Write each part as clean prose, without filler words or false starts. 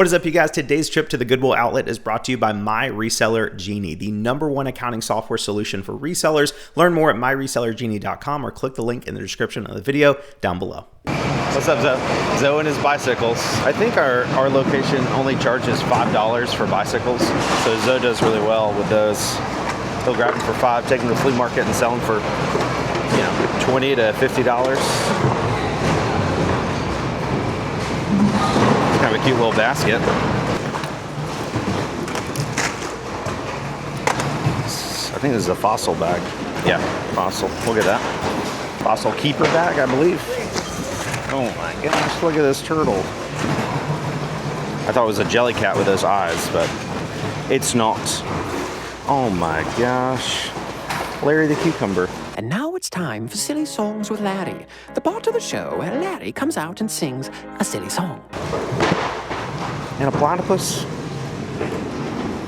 What is up, you guys? Today's trip to the Goodwill outlet is brought to you by My Reseller Genie, the #1 accounting software solution for resellers. Learn more at myresellergenie.com or click the link in the description of the video down below. What's up, Zoe? Zoe and his bicycles. I think our location only charges $5 for bicycles, so Zoe does really well with those. He'll grab them for $5, take them to the flea market and sell them for, $20 to $50. Kind of a cute little basket. I think this is a Fossil bag. Yeah, Fossil. Look at that. Fossil keeper bag, I believe. Oh my gosh, look at this turtle. I thought it was a jelly cat with those eyes, but it's not. Oh my gosh. Larry the cucumber. And now it's time for Silly Songs with Larry, the part of the show where Larry comes out and sings a silly song. And a platypus?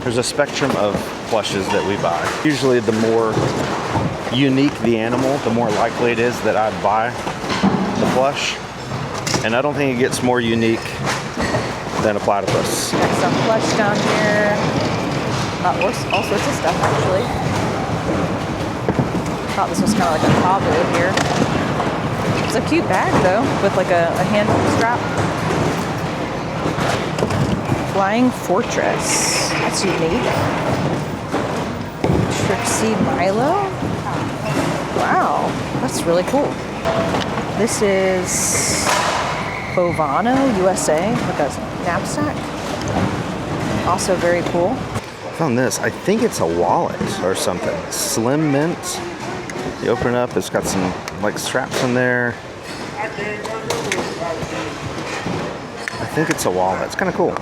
There's a spectrum of plushes that we buy. Usually the more unique the animal, the more likely it is that I'd buy the plush. And I don't think it gets more unique than a platypus. Got some plush down here. All sorts of stuff, actually. Thought this was kind of like a taboo here. It's a cute bag though, with like a hand strap. Flying Fortress. That's unique. Trixie Milo. Wow, that's really cool. This is Bovano USA, like a knapsack. Also very cool. I found this. I think it's a wallet or something. Slim Mint. You open it up, it's got some like straps in there. I think it's a wallet. It's kind of cool.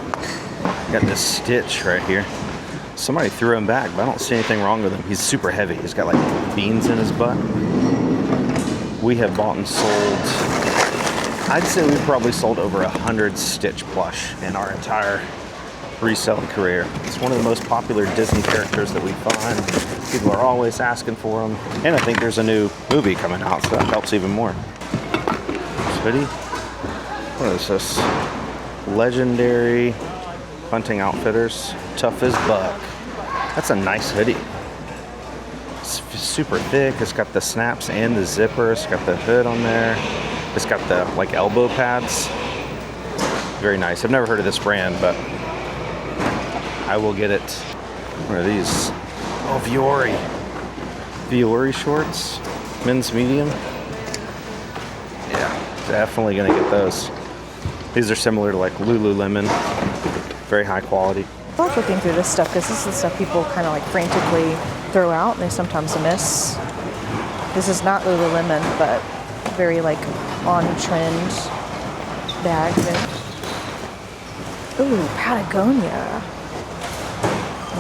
Got this Stitch right here. Somebody threw him back, but I don't see anything wrong with him. He's super heavy. He's got like beans in his butt. We have bought and sold, I'd say we've probably sold over 100 Stitch plush in our entire reselling career. It's one of the most popular Disney characters that we find. People are always asking for them. And I think there's a new movie coming out, so that helps even more. This hoodie. What is this? Legendary Hunting Outfitters. Tough as Buck. That's a nice hoodie. It's super thick. It's got the snaps and the zipper. It's got the hood on there. It's got the like elbow pads. Very nice. I've never heard of this brand, but I will get it. What are these? Oh, Viore. Viore shorts. Men's medium. Yeah, definitely gonna get those. These are similar to like Lululemon. Very high quality. I love looking through this stuff because this is the stuff people kind of like frantically throw out and they sometimes miss. This is not Lululemon, but very like on trend bag. Ooh, Patagonia.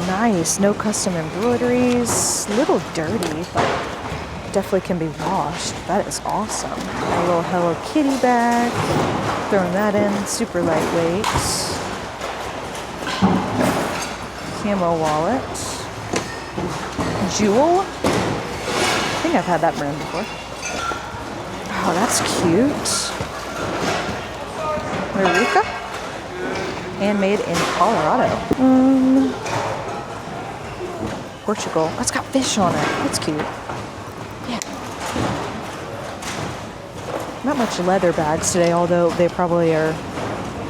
Nice, no custom embroideries. A little dirty, but definitely can be washed. That is awesome. A little Hello Kitty bag. Throwing that in, super lightweight. Camo wallet. Jewel. I think I've had that brand before. Oh, that's cute. Maruca. Handmade in Colorado. Portugal. Oh, it's got fish on it. That's cute. Yeah. Not much leather bags today, although they probably are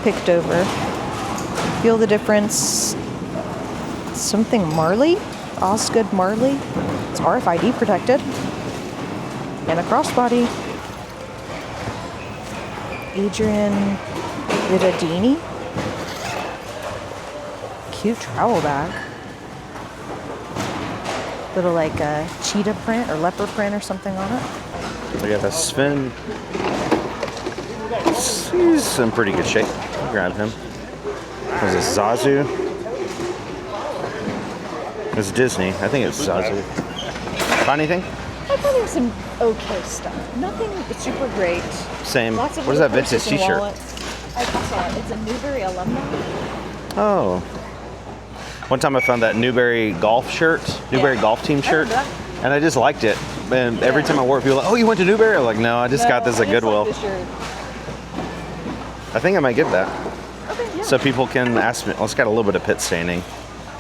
picked over. Feel the difference. Something Marley. Osgood Marley. It's RFID protected. And a crossbody. Adrian Vidadini. Cute travel bag. Little like a cheetah print or leopard print or something on it. We got a Sven. He's in pretty good shape. I'll grab him. There's a Zazu. It's Disney. I think it's Zazu. Find anything? I thought there was some okay stuff. Nothing super great. Same. Lots of what is that vintage t-shirt? I saw it. It's a Newberry alumni. Oh. One time I found that Newberry golf shirt, Newberry golf team shirt, and I just liked it. And every time I wore it, people were like, oh, you went to Newberry? I'm like, no, I just got this at Goodwill. Like the shirt. I think I might get that. Okay, yeah. So people can ask me. Well, it's got a little bit of pit staining.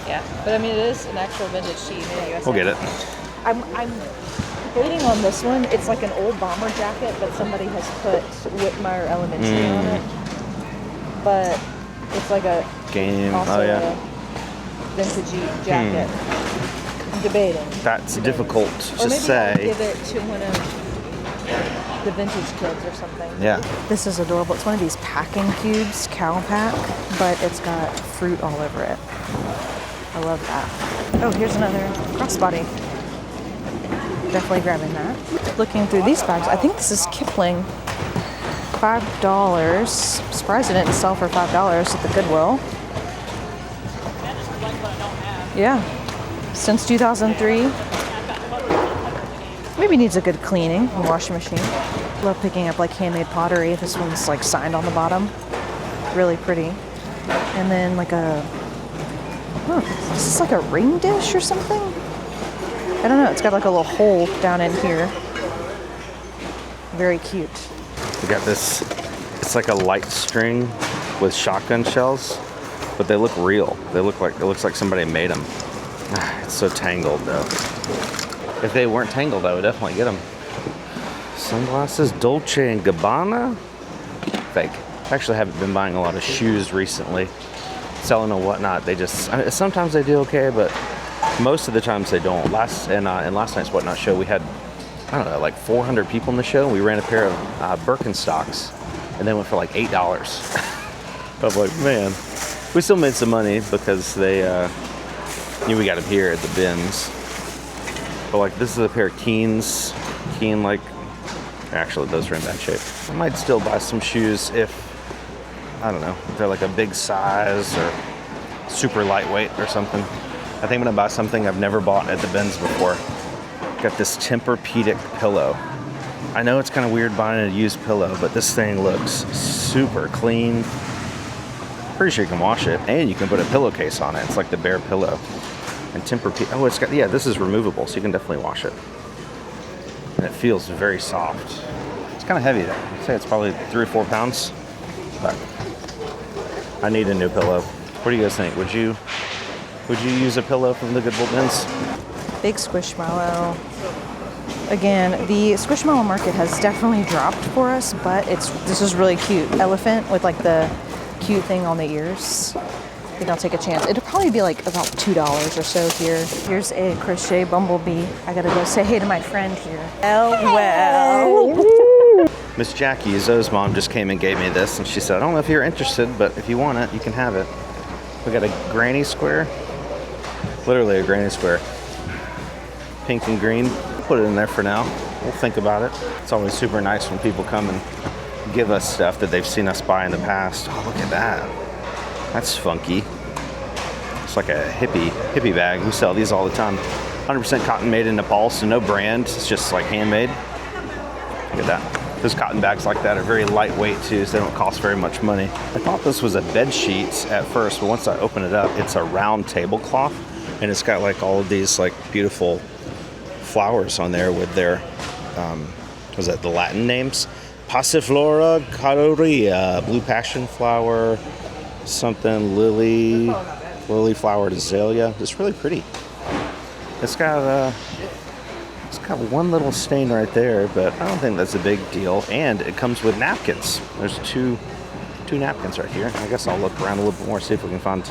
Yeah, but I mean, it is an actual vintage sheet made in USA. We'll get it. I'm debating on this one. It's like an old bomber jacket, but somebody has put Whitmire Elementary on it. But it's like a Game. also Oh yeah. a vintagey jacket. I'm debating. That's difficult Or to maybe say. I'll give it to one of the vintage kids or something. Yeah. This is adorable. It's one of these packing cubes, cow pack, but it's got fruit all over it. I love that. Oh, here's another crossbody. Definitely grabbing that. Looking through these bags, I think this is Kipling. $5. Surprised it didn't sell for $5 at the Goodwill. Yeah. Since 2003. Maybe needs a good cleaning, a washing machine. Love picking up like handmade pottery. This one's like signed on the bottom. Really pretty. And then like a, this is like a ring dish or something? I don't know, it's got like a little hole down in here. Very cute. We got this, it's like a light string with shotgun shells, but they look real. They look like, it looks like somebody made them. It's so tangled though. If they weren't tangled, I would definitely get them. Sunglasses, Dolce & Gabbana? Fake. I actually haven't been buying a lot of shoes recently. Selling and whatnot, they just, sometimes they do okay, but most of the times they don't. In last night's Whatnot show, we had, I don't know, like 400 people in the show. We ran a pair of Birkenstocks, and they went for like $8. I was like, man, we still made some money because they, we got them here at the bins. But like, this is a pair of Keens. Keen, like, actually, those are in bad shape. I might still buy some shoes if, I don't know, if they're like a big size or super lightweight or something. I think I'm gonna buy something I've never bought at the bins before. Got this Tempur-Pedic pillow. I know it's kind of weird buying a used pillow, but this thing looks super clean. Pretty sure you can wash it, and you can put a pillowcase on it. It's like the bare pillow. And Tempur-Pedic, oh, it's got, yeah, this is removable, so you can definitely wash it. And it feels very soft. It's kind of heavy though. I'd say it's probably 3 or 4 pounds, but I need a new pillow. What do you guys think? Would you use a pillow from the Goodwill bins? Big Squishmallow. Again, the Squishmallow market has definitely dropped for us, but this is really cute. Elephant with like the cute thing on the ears. I think I'll take a chance. It'll probably be like about $2 or so here. Here's a crochet bumblebee. I gotta go say hey to my friend here. Oh, well. Miss Jackie, Zoe's mom, just came and gave me this, and she said, I don't know if you're interested, but if you want it, you can have it. We got a granny square. Literally a granny square. Pink and green. We'll put it in there for now. We'll think about it. It's always super nice when people come and give us stuff that they've seen us buy in the past. Oh, look at that. That's funky. It's like a hippie bag. We sell these all the time. 100% cotton made in Nepal, so no brand. It's just like handmade. Look at that. Those cotton bags like that are very lightweight too, so they don't cost very much money. I thought this was a bed sheet at first, but once I open it up, it's a round tablecloth, and it's got like all of these like beautiful flowers on there with their, was that the Latin names? Passiflora colorea, blue passion flower, something, lily flowered azalea. It's really pretty. It's got one little stain right there, but I don't think that's a big deal. And it comes with napkins. There's two napkins right here. I guess I'll look around a little bit more, see if we can find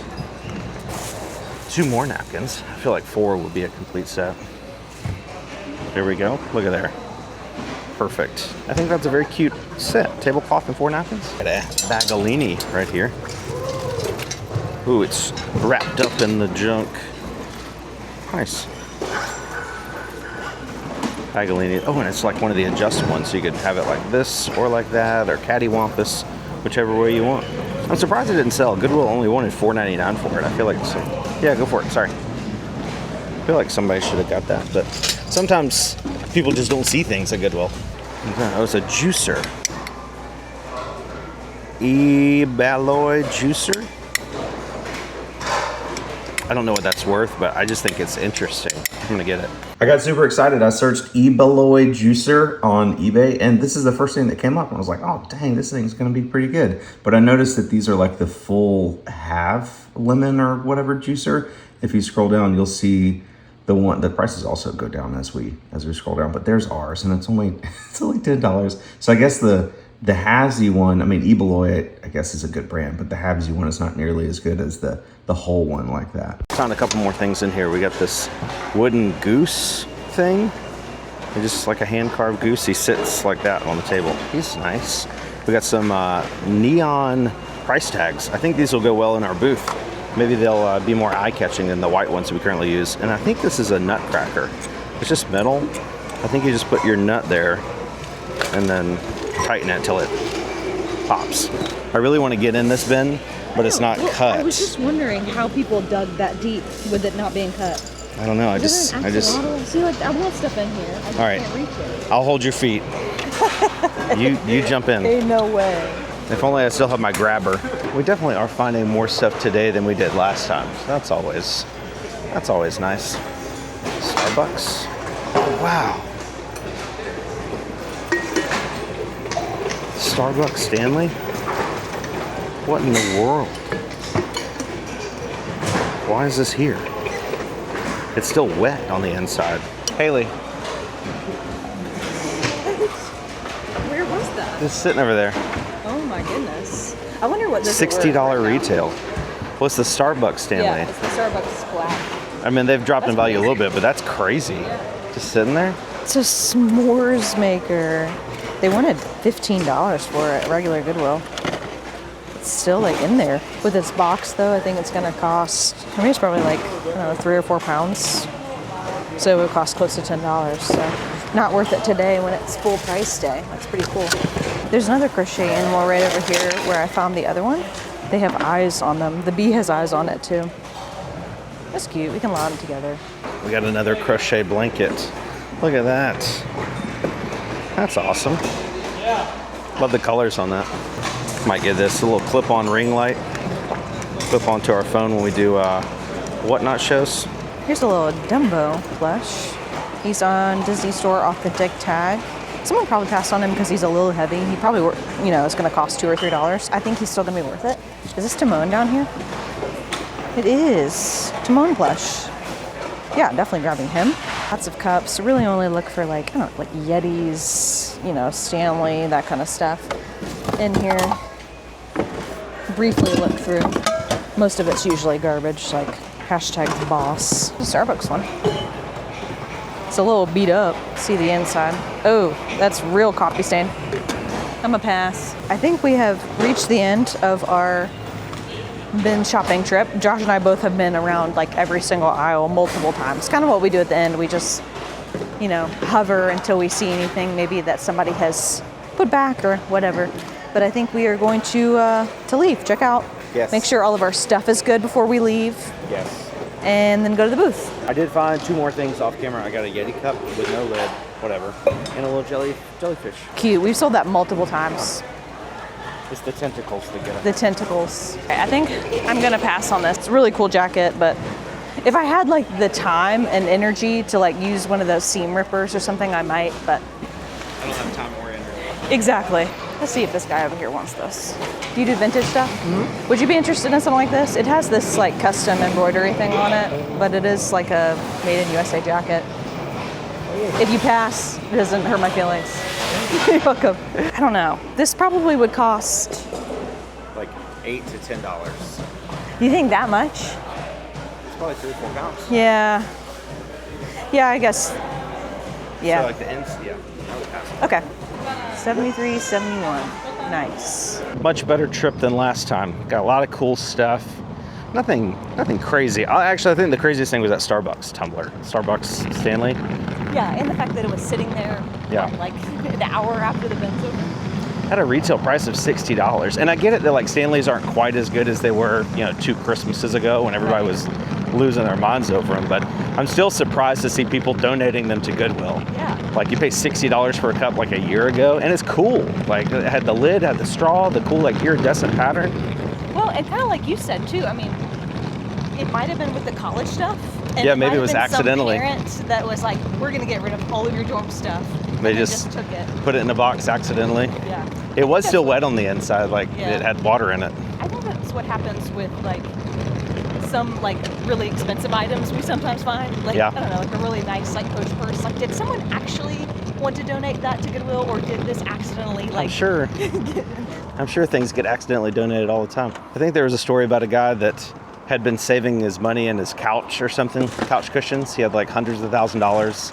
2 more napkins. I feel like 4 would be a complete set. There we go. Look at there. Perfect. I think that's a very cute set. Tablecloth and 4 napkins. Got a Bagolini right here. Ooh, it's wrapped up in the junk. Nice. Bagolini. Oh, and it's like one of the adjust ones, so you could have it like this or like that or cattywampus, whichever way you want. I'm surprised it didn't sell. Goodwill only wanted $4.99 for it. I feel like, yeah, go for it. Sorry. I feel like somebody should have got that, but sometimes people just don't see things at Goodwill. Oh, it's a juicer. Eballoy juicer. I don't know what that's worth, but I just think it's interesting. I'm gonna get it. I got super excited. I searched Ebeloy juicer on eBay, and this is the first thing that came up. And I was like, oh, dang, this thing's going to be pretty good. But I noticed that these are like the full half lemon or whatever juicer. If you scroll down, you'll see the prices also go down as we scroll down. But there's ours, and it's only $10. So I guess the halvesy one, I mean, Ebeloy, I guess is a good brand, but the halvesy one is not nearly as good as the whole one like that. Found a couple more things in here. We got this wooden goose thing. It's just like a hand-carved goose. He sits like that on the table. He's nice. We got some neon price tags. I think these will go well in our booth. Maybe they'll be more eye-catching than the white ones we currently use. And I think this is a nut cracker. It's just metal. I think you just put your nut there and then tighten it till it pops. I really want to get in this bin, but it's not cut. I was just wondering how people dug that deep with it not being cut. I don't know. I just. See, like, I want stuff in here. I just All right. can't reach it. I'll hold your feet. you jump in. Ain't no way. If only I still have my grabber. We definitely are finding more stuff today than we did last time. So that's always nice. Starbucks. Oh, wow. Starbucks Stanley? What in the world? Why is this here? It's still wet on the inside. Haley, Where was that? it's sitting over there. Oh my goodness. I wonder what this is $60 worth right retail. What's the Starbucks Stanley? Yeah, it's the Starbucks black. I mean, they've dropped in That's value a little crazy. bit, but that's crazy. Just sitting there? It's a s'mores maker. They wanted $15 for it at regular Goodwill. It's still like in there. With its box though, I think it's gonna cost, I mean, it's probably like, I don't know, 3 or 4 pounds. So it would cost close to $10. So not worth it today when it's full price day. That's pretty cool. There's another crochet animal right over here where I found the other one. They have eyes on them. The bee has eyes on it too. That's cute. We can lie them together. We got another crochet blanket. Look at that. That's awesome. Love the colors on that. Might get this, a little clip-on ring light. Clip onto our phone when we do whatnot shows. Here's a little Dumbo plush. He's on Disney Store Authentic tag. Someone probably passed on him because he's a little heavy. He probably, it's going to cost $2 or $3. I think he's still going to be worth it. Is this Timon down here? It is. Timon plush. Yeah, definitely grabbing him. Lots of cups. Really only look for like Yetis, Stanley, that kind of stuff in here. Briefly look through. Most of it's usually garbage, like #boss. The Starbucks one. It's a little beat up. See the inside. Oh, that's real coffee stain. I'm a pass. I think we have reached the end of our bin shopping trip. Josh and I both have been around like every single aisle multiple times. Kind of what we do at the end. We just, hover until we see anything maybe that somebody has put back or whatever. But I think we are going to leave. Check out. Yes. Make sure all of our stuff is good before we leave. Yes. And then go to the booth. I did find 2 more things off camera. I got a Yeti cup with no lid, whatever, and a little jellyfish. Cute. We've sold that multiple times. It's the tentacles that get it. The tentacles. I think I'm gonna pass on this. It's a really cool jacket, but if I had like the time and energy to like use one of those seam rippers or something, I might, but. I don't have time or energy. Exactly. Let's see if this guy over here wants this. Do you do vintage stuff? Mm-hmm. Would you be interested in something like this? It has this like custom embroidery thing on it, but it is like a made in USA jacket. If you pass, it doesn't hurt my feelings. You're welcome. I don't know. This probably would cost Like $8 to $10. You think that much? It's probably 3 or 4 pounds. Yeah. Yeah, I guess. Yeah. So like the ends, yeah. I would pass. Okay. 73, 71. Nice. Much better trip than last time. Got a lot of cool stuff. Nothing crazy. I think the craziest thing was that Starbucks tumbler. Starbucks Stanley. Yeah, and the fact that it was sitting there like an hour after the bin's over. Had a retail price of $60. And I get it that like Stanleys aren't quite as good as they were, 2 Christmases ago when everybody was losing their minds over them. But I'm still surprised to see people donating them to Goodwill. Yeah. Like you pay $60 for a cup like a year ago, and it's cool. Like it had the lid, had the straw, the cool like iridescent pattern. Well, and kind of like you said too, I mean, it might have been with the college stuff. And Yeah, maybe it was might have been accidentally. Some parent that was like, we're going to get rid of all of your dorm stuff. They and just took it. put it in a box accidentally. Yeah. It was That's still what- wet on the inside, like Yeah. it had water in it. I think that's what happens with like some like really expensive items we sometimes find. Like, Yeah. I don't know, like a really nice like Coach purse. Like, did someone actually want to donate that to Goodwill, or did this accidentally like? I'm sure. I'm sure things get accidentally donated all the time. I think there was a story about a guy that had been saving his money in his couch or something, couch cushions. He had like hundreds of $1,000s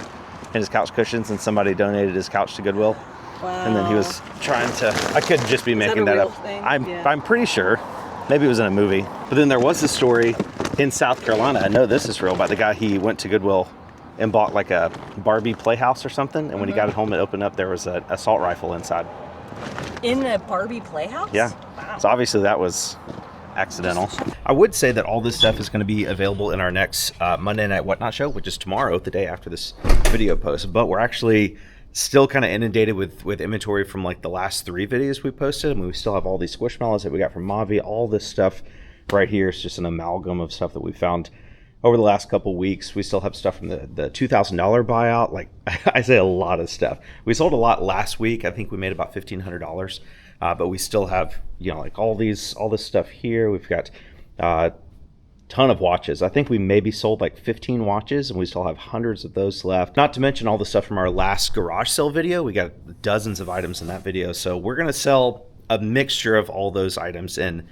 in his couch cushions, and somebody donated his couch to Goodwill. Wow. And then he was trying to, I could just be making that a that real up. thing? I'm Yeah. pretty sure. Maybe it was in a movie. But then there was a story in South Carolina, I know this is real, about the guy, he went to Goodwill and bought like a Barbie playhouse or something. And when he got it home and opened up, there was an assault rifle inside. In a Barbie playhouse? Yeah. Wow. So obviously that was accidental. I would say that all this stuff is going to be available in our next Monday Night Whatnot show, which is tomorrow, the day after this video post. But we're actually still kind of inundated with inventory from like the last 3 videos we posted. I mean, we still have all these Squishmallows that we got from Mavi. All this stuff right here is just an amalgam of stuff that we found over the last couple weeks. We still have stuff from the $2,000 buyout. Like I say, a lot of stuff. We sold a lot last week. I think we made about $1,500. But we still have, you know, like all this stuff here. We've got ton of watches. I think we maybe sold like 15 watches, and we still have hundreds of those left. Not to mention all the stuff from our last garage sale video. We got dozens of items in that video. So we're going to sell a mixture of all those items in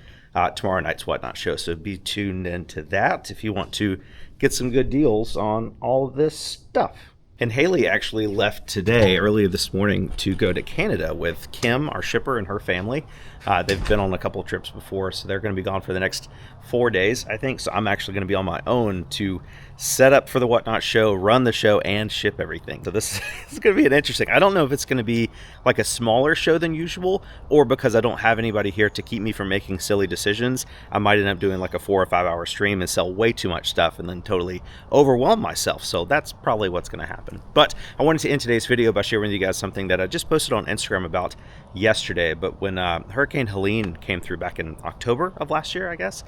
tomorrow night's Whatnot show. So be tuned into that if you want to get some good deals on all of this stuff. And Haley actually left today, earlier this morning, to go to Canada with Kim, our shipper, and her family. They've been on a couple of trips before, so they're going to be gone for the next 4 days, I think. So I'm actually going to be on my own to set up for the Whatnot show, run the show, and ship everything. So this is going to be an interesting. I don't know if it's going to be like a smaller show than usual, or because I don't have anybody here to keep me from making silly decisions, I might end up doing like a 4 or 5 hour stream and sell way too much stuff and then totally overwhelm myself. So that's probably what's going to happen. But I wanted to end today's video by sharing with you guys something that I just posted on Instagram about yesterday. But when Hurricane Helene came through back in October of last year, I guess,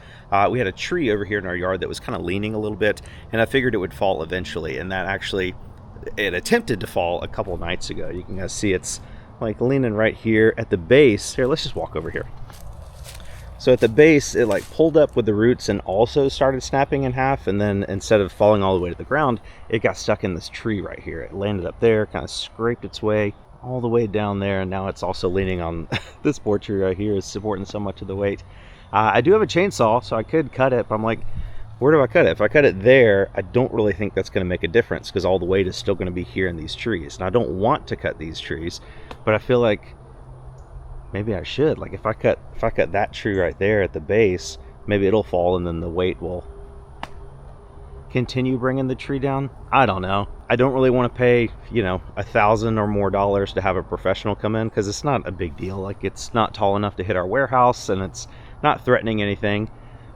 we had a tree over here in our yard that was kind of leaning a little bit, and I figured it would fall eventually. And that actually, it attempted to fall a couple nights ago. You can see it's like leaning right here at the base. Here, let's just walk over here. So at the base, it like pulled up with the roots and also started snapping in half. And then instead of falling all the way to the ground, it got stuck in this tree right here. It landed up there, kind of scraped its way all the way down there. And now it's also leaning on this board tree right here, is supporting so much of the weight. I do have a chainsaw, so I could cut it, but I'm like, where do I cut it? If I cut it there, I don't really think that's going to make a difference because all the weight is still going to be here in these trees. And I don't want to cut these trees, but I feel like maybe I should. Like if I cut that tree right there at the base, maybe it'll fall and then the weight will continue bringing the tree down. I don't know. I don't really want to pay, you know, $1,000 or more to have a professional come in because it's not a big deal. Like it's not tall enough to hit our warehouse and it's not threatening anything.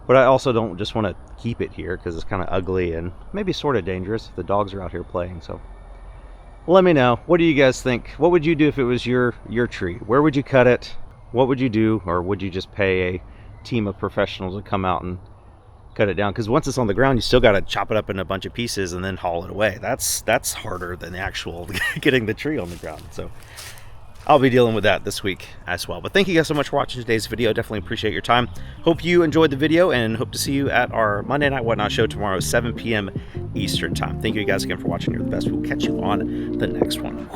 But I also don't just want to keep it here because it's kind of ugly and maybe sort of dangerous if the dogs are out here playing. So let me know. What do you guys think? What would you do if it was your tree? Where would you cut it? What would you do? Or would you just pay a team of professionals to come out and cut it down? Because once it's on the ground, you still got to chop it up in a bunch of pieces and then haul it away. That's harder than the actual getting the tree on the ground. So I'll be dealing with that this week as well. But thank you guys so much for watching today's video. Definitely appreciate your time. Hope you enjoyed the video and hope to see you at our Monday Night Whatnot show tomorrow, 7 p.m. Eastern time. Thank you guys again for watching. You're the best. We'll catch you on the next one.